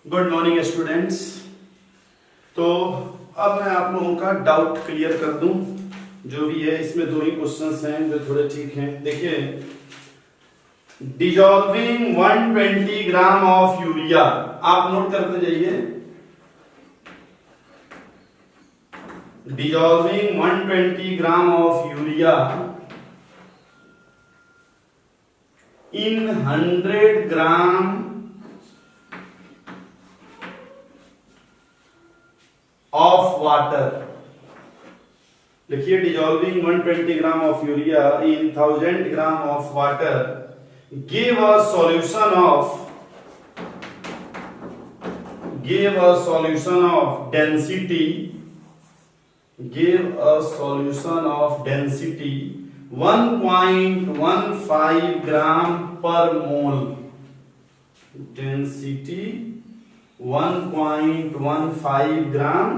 Good morning students. तो अब मैं आप लोगों का डाउट क्लियर कर दूं जो भी है। इसमें दो ही क्वेश्चंस हैं जो थोड़े ठीक हैं। देखिए, डिजॉल्विंग 120 ग्राम ऑफ यूरिया, आप नोट करते जाइए। Dissolving 120 gram of urea in 100 gram of water. लिखिए, dissolving 120 gram of urea in 1000 gram of water give a solution of density 1.15 gram per mole. Density 1.15 gram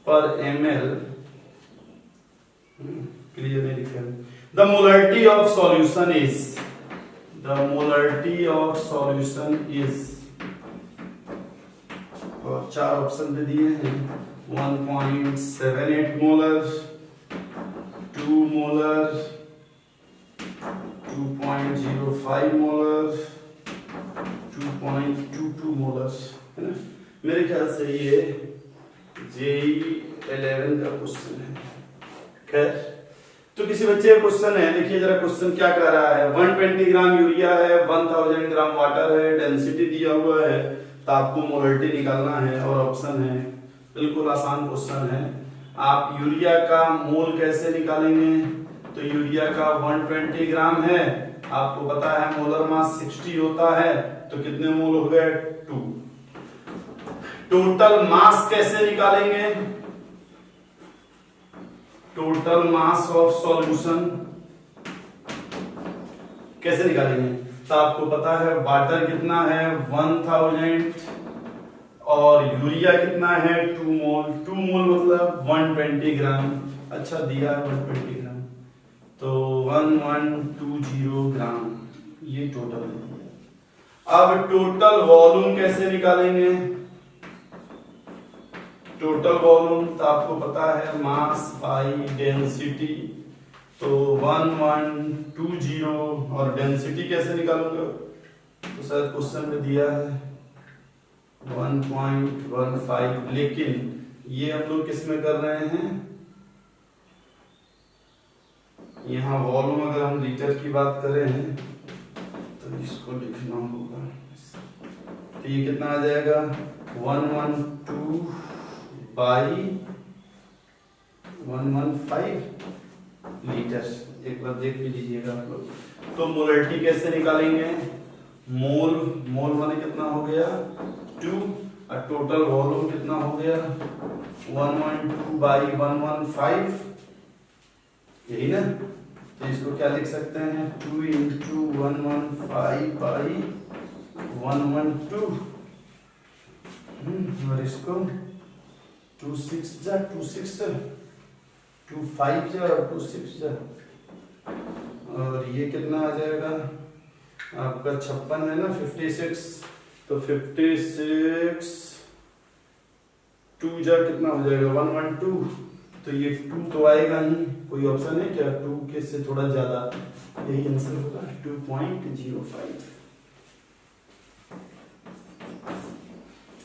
पर ml। Clear नहीं लिखा। The molarity of solution is, और चार option दे दिए हैं। 1.78 molar, 2 molar, 2.05 molar, 2.22 molar, है ना। मेरे ख्याल से ये JEE 11 का क्वेश्चन है। खैर, तो किसी बच्चे का क्वेश्चन है। देखिए जरा क्वेश्चन क्या कह रहा है। 120 ग्राम यूरिया है, 1000 ग्राम वाटर है, डेंसिटी दिया हुआ है, तो आपको मोलरिटी निकालना है। और ऑप्शन है, बिल्कुल आसान क्वेश्चन है। आप यूरिया का मोल कैसे निकालेंगे? तो यूरिया का 120 ग्राम है, आपको पता है मोलर मास 60 होता है, तो कितने मोल हो गए? 2। टोटल मास कैसे निकालेंगे? टोटल मास ऑफ सॉल्यूशन कैसे निकालेंगे? तो आपको पता है वाटर कितना है 1000 और यूरिया कितना है 2 मोल। 2 मोल मतलब 120 ग्राम। अच्छा दिया 120 ग्राम, तो 1120 ग्राम ये टोटल है। अब टोटल वॉल्यूम कैसे निकालेंगे? टोटल वॉल्यूम तो आपको पता है मास बाई डेंसिटी, तो 1120। और डेंसिटी कैसे निकालूंगा? तो शायद क्वेश्चन में दिया है 1.15, लेकिन ये हम लोग किस में कर रहे हैं? यहाँ वॉल्यूम अगर हम लीटर की बात करें तो इसको लिखना होगा। तो ये कितना आ जाएगा? 112 बाई 115 लीटर। एक बार देख भी लीजिएगा आप लोग। तो मोलरिटी कैसे निकालेंगे? मोल माने कितना हो गया 2, और टोटल वॉल्यूम कितना हो गया 112 बाई 115, यही ना। तो इसको क्या लिख सकते हैं? 2 इंटू 115 बाई 112, और इसको 2 6 जा 2 6 जा 2 5 जा और 2 6 जा, और ये कितना आ जाएगा आपका 56 है ना 56, तो 56 2 जा कितना हो जाएगा 112, तो ये 2 तो आएगा ही। कोई ऑप्शन है क्या 2 के से थोड़ा ज्यादा? यही आंसर होगा 2.05।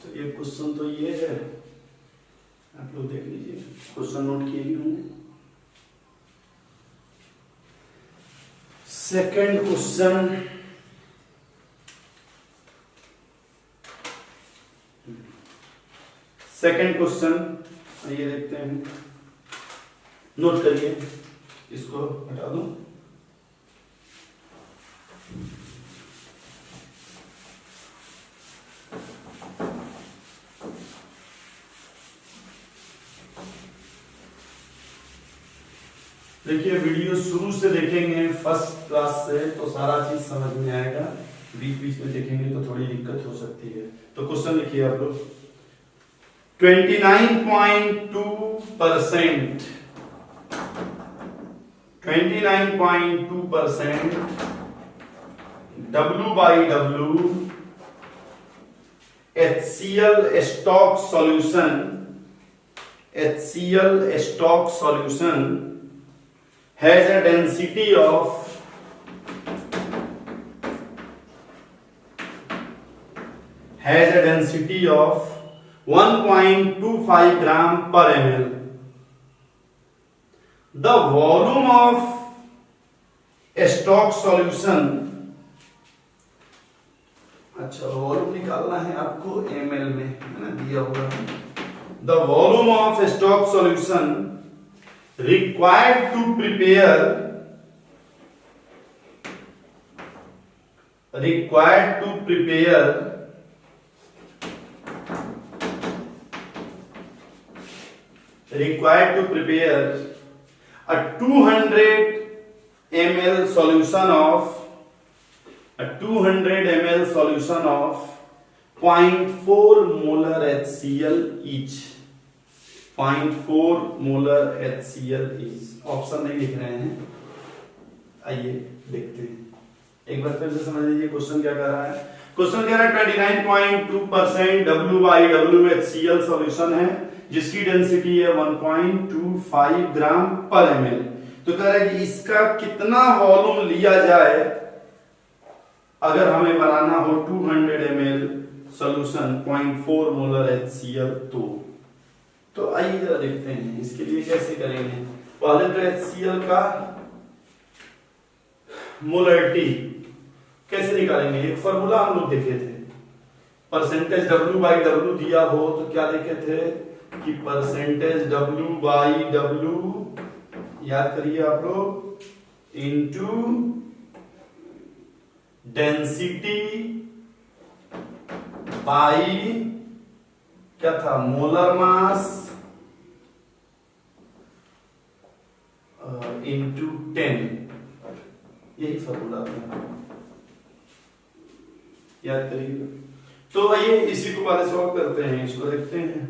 तो ये क्वेश्चन तो ये है, आप लोग देख लीजिए। क्वेश्चन नोट किए ही होंगे। सेकंड क्वेश्चन, आइए देखते हैं। नोट करिए, इसको हटा दूं। देखिए, वीडियो शुरू से देखेंगे फर्स्ट क्लास से तो सारा चीज समझ में आएगा। बीच बीच में देखेंगे तो थोड़ी दिक्कत हो सकती है। तो क्वेश्चन लिखिए आप लोग। 29.2% 29.2% W by W HCl stock solution has a density of 1.25 gram per ml. The volume of stock solution, अच्छा वॉल्यूम निकालना है आपको ml में, है ना, दिया हुआ है. The volume of stock solution required to prepare a 200 ml solution of 0.4 molar HCl each. 0.4 molar HCl each. Option नहीं लिख रहे हैं, आइए देखते हैं. एक बार फिर से समझ लीजिए क्वेश्चन क्या कह रहा है. क्वेश्चन कह रहा है 29.2% W/W HCl सॉल्यूशन है जिसकी डेंसिटी है 1.25 ग्राम पर ml. तो कह रहा है कि इसका कितना वॉल्यूम लिया जाए अगर हमें बनाना हो 200 ml सॉल्यूशन 0.4 मोलर HCl. तो आइए जरा देखते हैं इसके लिए कैसे करेंगे. पहले तो HCl का मोलरिटी कैसे निकालेंगे. एक फॉर्मूला हम लोग देखे थे, परसेंटेज W/W दिया हो तो क्या देखे थे कि परसेंटेज W/W, याद करिए आप लोग, इनटू डेंसिटी बाई क्या था, मोलर मास इनटू 10. यही फॉर्मूला था, याद करिएगा. तो आइए इसी को पहले सॉल्व करते हैं, इसको देखते हैं.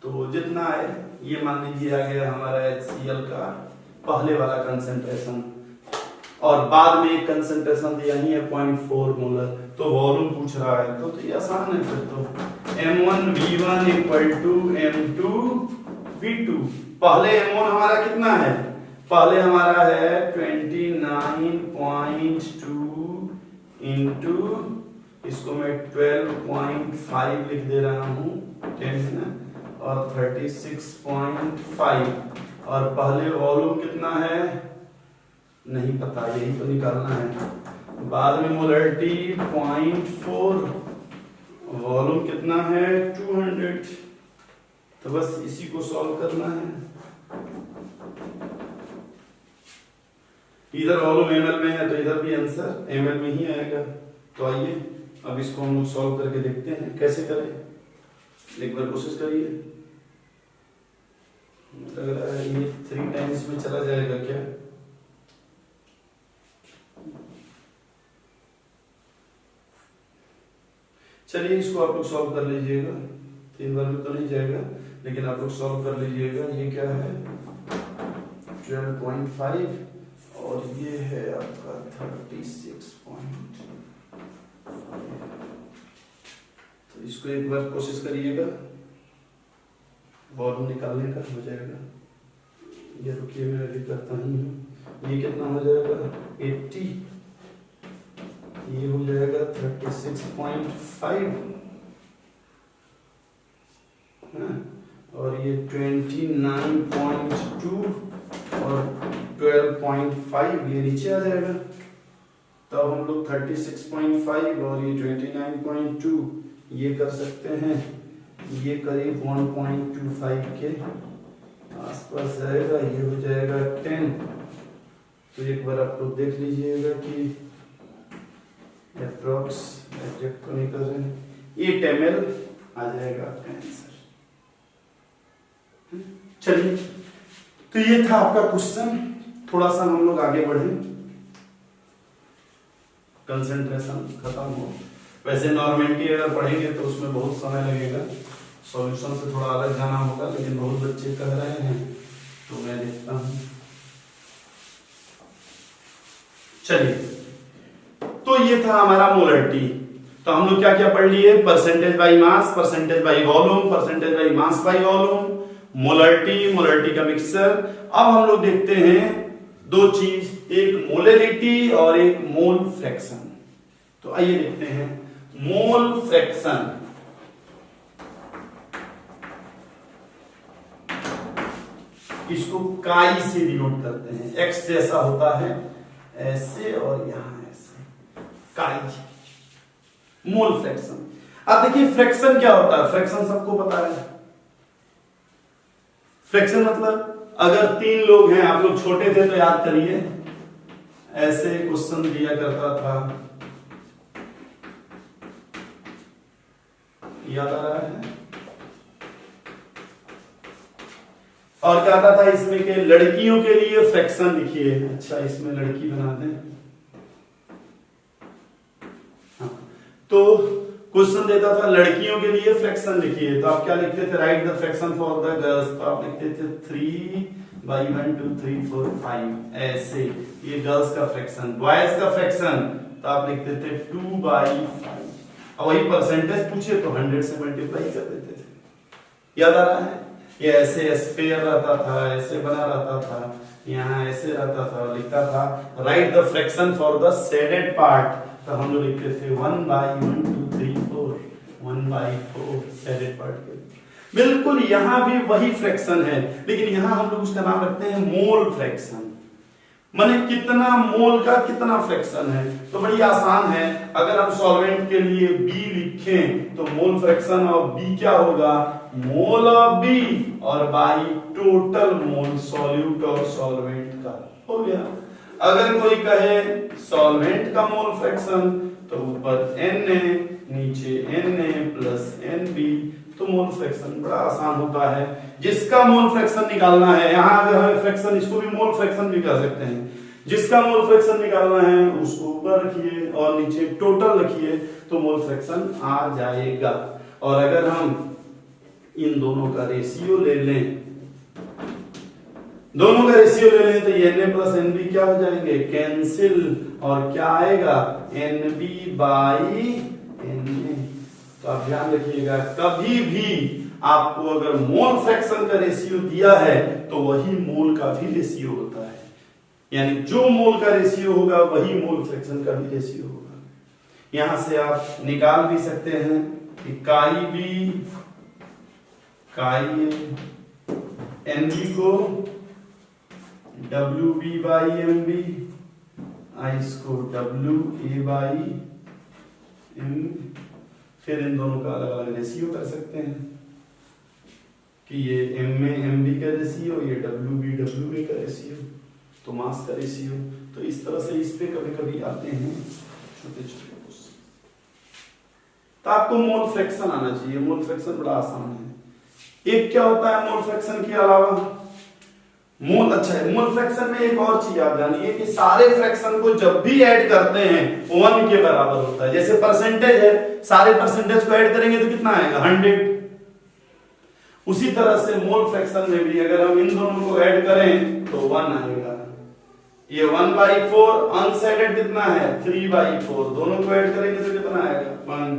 तो जितना है ये मान लीजिए आ गया हमारा HCl का पहले वाला कंसेंट्रेशन, और बाद में एक कंसेंट्रेशन दिया ही है 0.4 मोलर. तो वॉल्यूम पूछ रहा है तो ये आसान है फिर. तो M1V1 = M2V2. पहले M1 हमारा कितना है, पहले हमारा है 29.2 इंटू, इसको मैं 12.5 लिख दे रहा हूँ, 10 है ना, और 36.5. और पहले वॉल्यूम कितना है नहीं पता, यही तो निकालना है. बाद में मोलरिटी 0.4, वॉल्यूम कितना है 200. तो बस इसी को सॉल्व करना है. इधर वॉल्यूम ml में है तो इधर भी आंसर ml में ही आएगा. तो आइए अब इसको हम लोग सॉल्व करके देखते हैं कैसे करें. एक बार कोशिश करिए. लग रहा है ये 3 टाइम्स में चला जाएगा क्या. चलिए इसको आप लोग सॉल्व कर लीजिएगा. 3 बार में तो नहीं जाएगा, लेकिन आप लोग सॉल्व कर लीजिएगा. ये क्या है 12.5 और ये है आपका 36.5. तो इसको एक बार कोशिश करिएगा, वॉल्यूम निकालने का हो जाएगा. ये रुकिए मैं अभी करता हूँ. ये कितना हो जाएगा 80, ये हो जाएगा 36.5, और ये 29.2 और 12.5 ये नीचे आ जाएगा. तब हम लोग 36.5 और ये 29.2 ये कर सकते हैं. ये करीब 1.25 के आसपास जाएगा. ये हो जाएगा 10. तो एक बार आप लोग देख लीजिएगा कि अप्रॉक्स एग्जैक्ट तो नहीं कर रहे हैं. 8 ml आ जाएगा आपका आंसर. चलिए तो ये था आपका क्वेश्चन. थोड़ा सा हम लोग आगे बढ़े, कंसंट्रेशन खत्म हो. वैसे नॉर्मेलिटी अगर पढ़ेंगे तो उसमें बहुत समय लगेगा, सॉल्यूशन से थोड़ा अलग जाना होगा, लेकिन बहुत बच्चे कह रहे हैं तो मैं देखता हूं. चलिए तो तो ये था हमारा मोलरिटी। तो हम लोग क्या क्या पढ़ लिए, percentage by mass, percentage by volume, percentage by mass by volume, molarity, molarity का मिक्सचर। अब हम लोग देखते हैं दो चीज, एक मोलरिटी और एक मोल फ्रैक्शन। तो आइए देखते हैं मोल फ्रैक्शन। इसको काई से डिनोट करते हैं, एक्स जैसा होता है ऐसे और यहां ऐसे, काई, मोल फ्रैक्शन। अब देखिए फ्रैक्शन क्या होता है, फ्रैक्शन सबको पता है। फ्रैक्शन मतलब अगर 3 लोग हैं, आप लोग छोटे थे तो याद करिए, ऐसे क्वेश्चन दिया करता था, याद आ रहा है? और क्या आता था इसमें के लड़कियों के लिए फ्रैक्शन लिखिए। अच्छा इसमें लड़की बना दें। हाँ, तो क्वेश्चन देता था लड़कियों के लिए फ्रैक्शन लिखिए, तो आप क्या लिखते थे, right the fraction for the girls. तो आप लिखते थे 3/1 2 3 4 5 ऐसे, ये गर्ल्स का फ्रैक्शन। बॉयज का फ्रैक्शन तो आप लिखते थे 2/5। और वही परसेंटेज पूछे तो 100 से मल्टीप्लाई कर देते थे। याद आ रहा है? ये ऐसे स्फीयर रहता था, ऐसे बना रहता था, यहाँ ऐसे रहता था, लिखता था right the fraction for the shaded part. तो हम लोग लिखते थे 1/1 2 3 4 1/4 शेडेड पार्ट के। बिल्कुल यहाँ भी वही फ्रैक्शन है, लेकिन यहाँ हम लोग उसका नाम रखते हैं मोल फ्रैक्शन। माने कितना मोल का कितना फ्रैक्शन है। तो बड़ी आसान है, अगर हम सॉल्वेंट के लिए B लिखें तो मोल फ्रैक्शन ऑफ B क्या होगा, मोल ऑफ B और बाई टोटल मोल सॉल्यूट और सॉल्वेंट का, हो गया। अगर कोई कहे सॉल्वेंट का मोल फ्रैक्शन तो ऊपर Na नीचे Na प्लस Nb, तो मोल फ्रैक्शन बड़ा आसान होता है। जिसका मोल फ्रैक्शन निकालना है, यहां अगर हमें फ्रैक्शन, इसको भी मोल फ्रैक्शन भी कह सकते हैं, जिसका मोल फ्रैक्शन निकालना है उसको ऊपर रखिए और नीचे टोटल रखिए तो मोल फ्रैक्शन आ जाएगा। और अगर हम इन दोनों का रेशियो ले लें, दोनों का रेशियो ले लें तो ये Na प्लस Nb क्या हो जाएंगे, कैंसिल, और क्या आएगा Nb बाई Na। तो आप ध्यान रखिएगा, कभी भी आपको अगर मोल फ्रैक्शन का रेशियो दिया है तो वही मोल का भी रेशियो होता है, यानी जो मोल का रेशियो होगा वही मोल फ्रैक्शन का भी रेशियो होगा। यहां से आप निकाल भी सकते हैं कि काई बी काई Nb को WB बाई MB, इसको WA बाई M, फिर इन दोनों का अलग अलग रेशियो कर सकते हैं कि ये M में MB का रेशियो, ये WB WA का रेशियो, तो मास का रेशियो। तो इस तरह से इस पे कभी कभी आते हैं छोटे छोटे क्वेश्चन। तो आपको मोल फ्रैक्शन आना चाहिए, मोल फ्रैक्शन बड़ा आसान है। एक क्या होता है मोल फ्रैक्शन के अलावा, मोल, अच्छा है, मोल फ्रैक्शन में एक और चीज आप जानिए कि सारे फ्रैक्शन को जब भी ऐड करते हैं 1 के बराबर होता है। जैसे परसेंटेज है, सारे परसेंटेज को ऐड करेंगे तो कितना आएगा, 100। उसी तरह से मोल फ्रैक्शन में भी अगर हम इन दोनों को ऐड करें तो 1 आएगा। ये 1/4, अनशेडेड कितना है 3/4, दोनों को ऐड करेंगे तो कितना आएगा 1।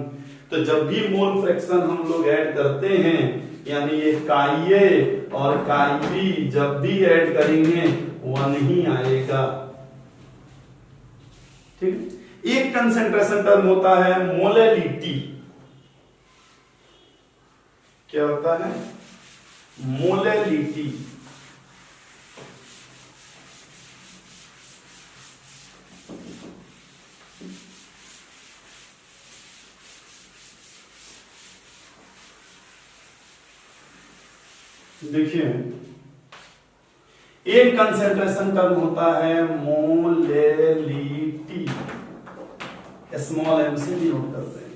तो जब भी मोल फ्रैक्शन हम लोग ऐड करते हैं, यानी ये काई ए और काई बी जब भी ऐड करेंगे 1 ही आएगा। ठीक। एक कंसेंट्रेशन टर्म होता है मोलैलिटी। क्या होता है, मोलैलिटी। देखिए एक कंसेंट्रेशन टर्म होता है मोलैलिटी, स्मॉल m से डिनोट करते हैं।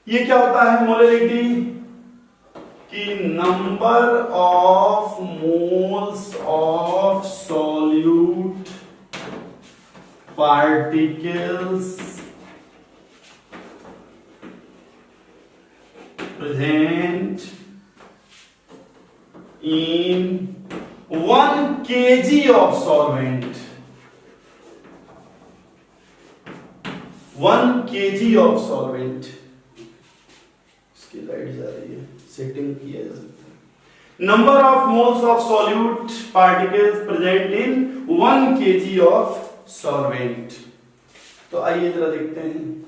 ये क्या होता है मोलैलिटी, कि number of moles of solute particles present in 1 kg of solvent। 1 kg of solvent, इसकी लाइट जा रही है, सेटिंग किया जा सकता है। Number of moles of solute particles present in 1 kg of solvent. तो आइए जरा देखते हैं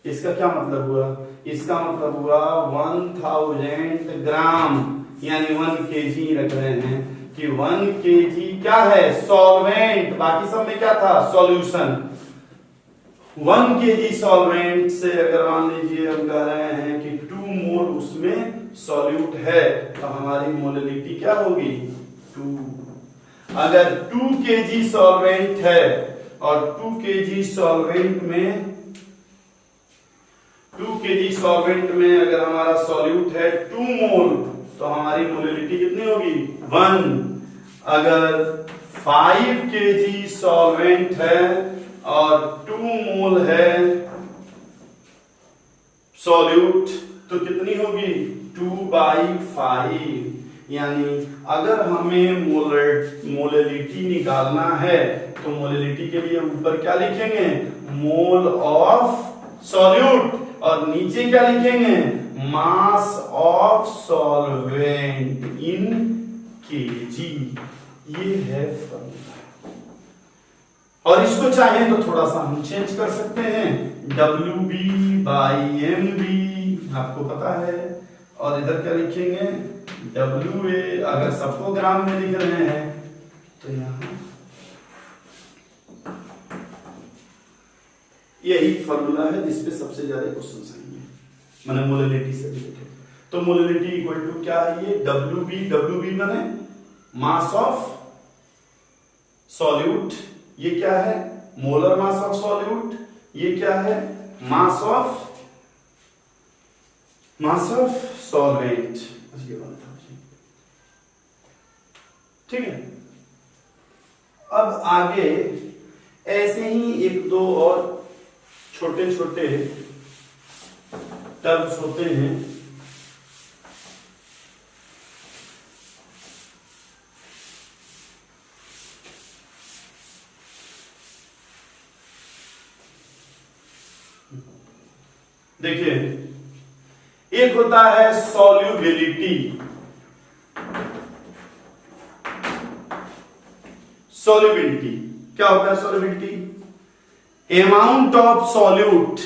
इसका क्या मतलब हुआ। इसका मतलब हुआ 1000 ग्राम, यानी 1 kg रख रहे हैं कि 1 kg क्या है, सॉल्वेंट, बाकी सब में क्या था, सॉल्यूशन। 1 kg सॉल्वेंट से अगर मान लीजिए हम कह रहे हैं कि 2 मोल उसमें सॉल्यूट है, तो हमारी मोलरिटी क्या होगी, 2। अगर 2 kg सॉल्वेंट है और 2 kg सॉल्वेंट में 2 kg सॉल्वेंट में अगर हमारा सॉल्यूट है 2 मोल, तो हमारी मोलरिटी कितनी होगी, 1। अगर 5 kg सॉल्वेंट है और 2 मोल है सॉल्यूट, तो कितनी होगी, 2/5। यानी अगर हमें मोलरिटी निकालना है तो मोलरिटी के लिए ऊपर क्या लिखेंगे, मोल ऑफ सॉल्यूट, और नीचे क्या लिखेंगे, mass of solvent in KG. ये है फॉर्मूला, और इसको चाहे तो थोड़ा सा हम चेंज कर सकते हैं, WB/MB आपको पता है, और इधर क्या लिखेंगे, WA। अगर सबको ग्राम में लिख रहे हैं तो यहां यही फॉर्मूला है जिसपे सबसे ज्यादा क्वेश्चन आएंगे, माने मोलरिटी से रिलेटेड। तो मोलरिटी इक्वल टू क्या है, ये WB माने मास ऑफ सॉल्यूट, ये क्या है, मोलर मास ऑफ सॉल्यूट, ये क्या है, मास ऑफ सॉल्वेंट। ये बात ठीक है। अब आगे ऐसे ही एक दो और छोटे छोटे टर्म्स होते हैं, देखिए एक होता है सॉल्युबिलिटी। सॉल्युबिलिटी क्या होता है, solubility amount of solute,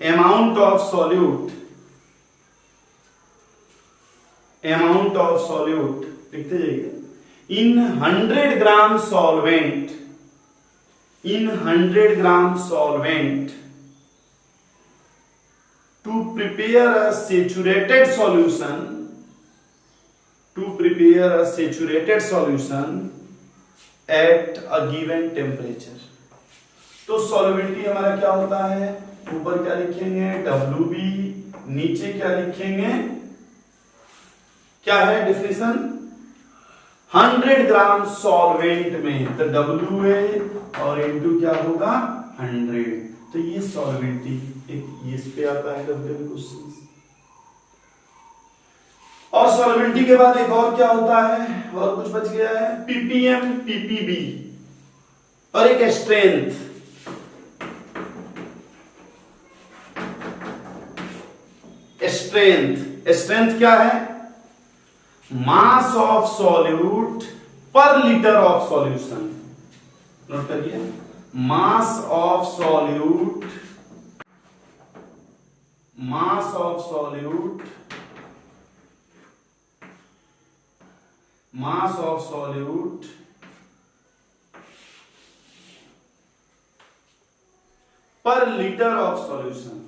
amount of solute, amount of solute लिखते जाइए in 100 gram solvent, in 100 gram solvent to prepare a saturated solution, to prepare a saturated solution at a given temperature। तो solubility हमारा क्या होता है, ऊपर क्या लिखेंगे WB, नीचे क्या लिखेंगे, क्या है डेफिनेशन, 100 ग्राम सॉल्वेंट में, तो WA और इनटू क्या होगा 100। तो ये सॉल्युबिलिटी एक इस पे आता है कभी क्वेश्चन। और सॉल्युबिलिटी के बाद एक और क्या होता है, और कुछ बच गया है, PPM PPB, और एक स्ट्रेंथ। स्ट्रेंथ क्या है, मास ऑफ सॉल्यूट पर लीटर ऑफ सॉल्यूशन। नोट करिए, मास of solute, mass of solute, mass of solute पर लीटर ऑफ सॉल्यूशन।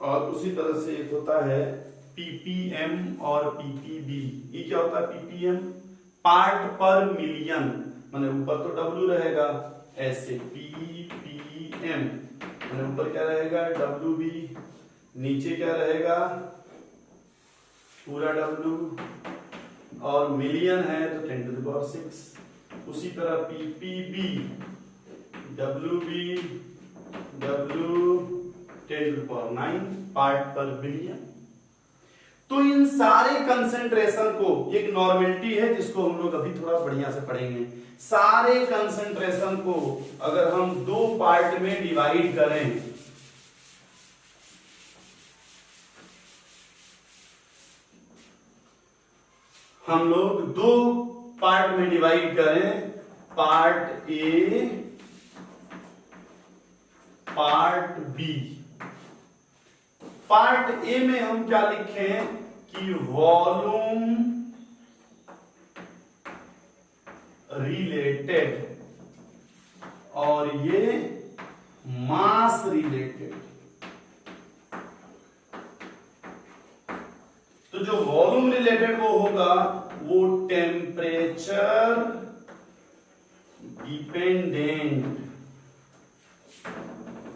और उसी तरह से एक होता है PPM और PPB। ये क्या होता है, PPM पार्ट पर मिलियन, माने ऊपर तो W रहेगा, ऐसे PPM, माने ऊपर क्या रहेगा WB, नीचे क्या रहेगा पूरा W, और मिलियन है तो 10⁶। उसी तरह PPB, WB, W 10⁹ पार्ट पर बिलियन। तो इन सारे कंसेंट्रेशन को, एक नॉर्मेलिटी है जिसको हम लोग अभी थोड़ा बढ़िया से पढ़ेंगे, सारे कंसेंट्रेशन को अगर हम दो पार्ट में डिवाइड करें, हम लोग दो पार्ट में डिवाइड करें, part A, part B. Part A में हम क्या लिखें कि वॉल्यूम रिलेटेड और ये मास रिलेटेड। तो जो वॉल्यूम रिलेटेड वो होगा वो टेम्परेचर डिपेंडेंट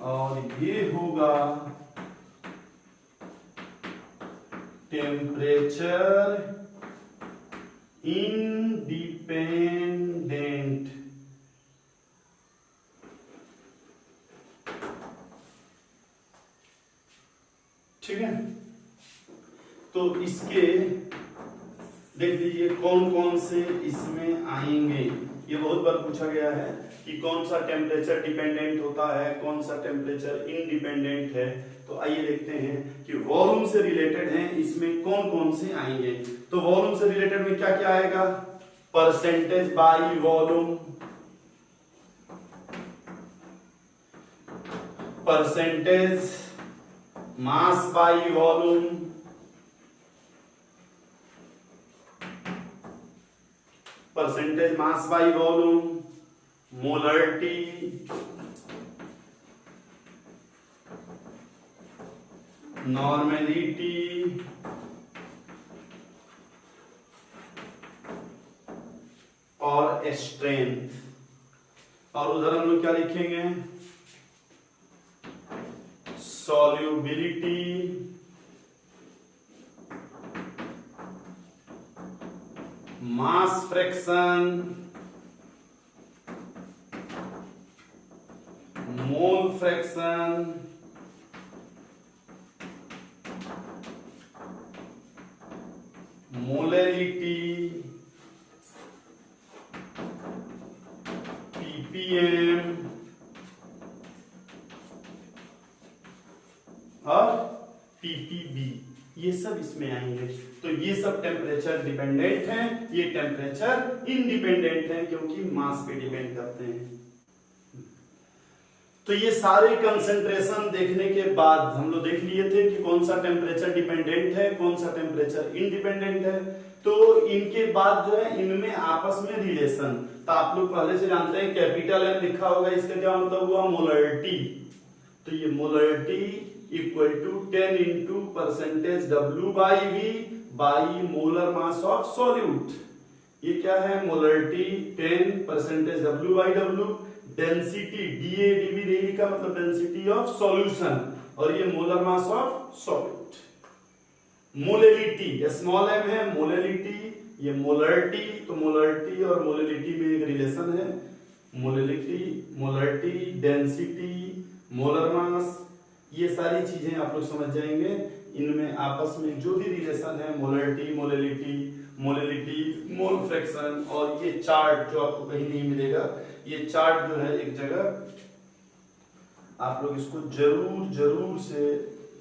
और ये होगा टेम्परेचर इंडिपेंडेंट। ठीक है, तो इसके देख लीजिए कौन कौन से इसमें आएंगे। ये बहुत बार पूछा गया है कि कौन सा टेम्परेचर डिपेंडेंट होता है, कौन सा टेम्परेचर इंडिपेंडेंट है। तो आइए देखते हैं कि वॉल्यूम से रिलेटेड हैं, इसमें कौन कौन से आएंगे। तो वॉल्यूम से रिलेटेड में क्या क्या आएगा, percentage by volume, percentage mass by volume, percentage mass by volume, molarity, normality और स्ट्रेंथ। और उधर हम लोग क्या लिखेंगे, solubility, mass fraction, mole fraction, molality, PPM और पीपीबी, ये सब इसमें आएंगे। तो ये सब टेम्परेचर डिपेंडेंट हैं, ये टेम्परेचर इंडिपेंडेंट हैं क्योंकि मास पे डिपेंड करते हैं। तो ये सारे कंसेंट्रेशन देखने के बाद हम लोग देख लिए थे कि कौन सा टेम्परेचर डिपेंडेंट है, कौन सा टेम्परेचर इंडिपेंडेंट है। तो इनके बाद जो है इनमें आपस में रिलेशन, तो आप लोग पहले से जानते हैं कैपिटल एम लिखा होगा, इसका क्या मतलब हुआ, मोलरिटी। तो ये molarity equal to 10 into percentage W by V by molar mass of solute. ये क्या है, molarity 10 percentage W by W, density DADB नहीं लिखा, मतलब डेंसिटी ऑफ सॉल्यूशन, और ये molar mass of solute. Molality small m है, मोलैलिटी ये मोलरिटी, तो मोलरिटी और मोलैलिटी में एक रिलेशन है, molality, molarity, density, molar mass, ये सारी चीजें आप लोग समझ जाएंगे। इनमें आपस में जो भी रिलेशन है, molarity, molality, molality, mole fraction, और ये चार्ट जो आपको कहीं नहीं मिलेगा, ये चार्ट जो है एक जगह आप लोग इसको जरूर से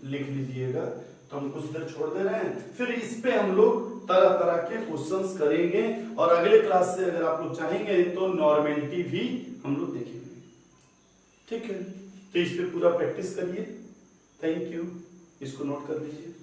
लिख लीजिएगा। तो हम कुछ देर छोड़ दे रहे हैं, फिर इस पे हम लोग तरह तरह के क्वेश्चंस करेंगे, और अगले क्लास से अगर आप लोग चाहेंगे तो नॉर्मेलिटी भी हम लोग देखेंगे। ठीक है, तो इस पे पूरा प्रैक्टिस करिए। थैंक यू, इसको नोट कर लीजिए।